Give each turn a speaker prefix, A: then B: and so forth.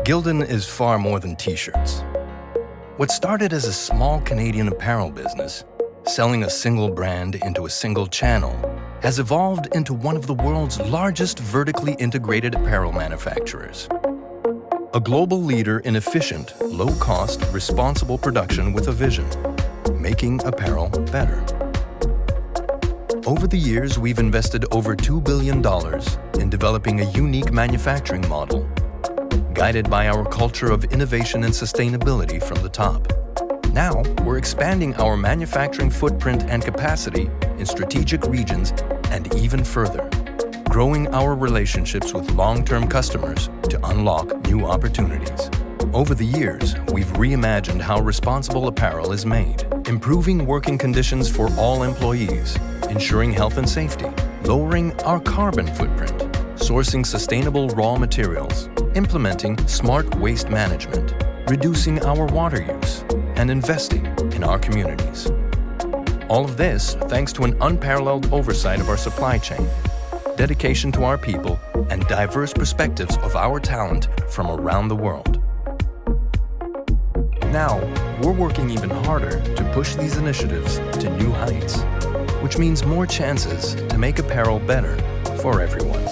A: Gildan is far more than t-shirts. What started as a small Canadian apparel business, selling a single brand into a single channel, has evolved into one of the world's largest vertically integrated apparel manufacturers. A global leader in efficient, low-cost, responsible production with a vision, making apparel better. Over the years, we've invested over $2 billion in developing a unique manufacturing model, guided by our culture of innovation and sustainability from the top. Now, we're expanding our manufacturing footprint and capacity in strategic regions and even further, growing our relationships with long-term customers to unlock new opportunities. Over the years, we've reimagined how responsible apparel is made, improving working conditions for all employees, ensuring health and safety, lowering our carbon footprint, sourcing sustainable raw materials, implementing smart waste management, reducing our water use, and investing in our communities. All of this thanks to an unparalleled oversight of our supply chain, dedication to our people, and diverse perspectives of our talent from around the world. Now, we're working even harder to push these initiatives to new heights, which means more chances to make apparel better for everyone.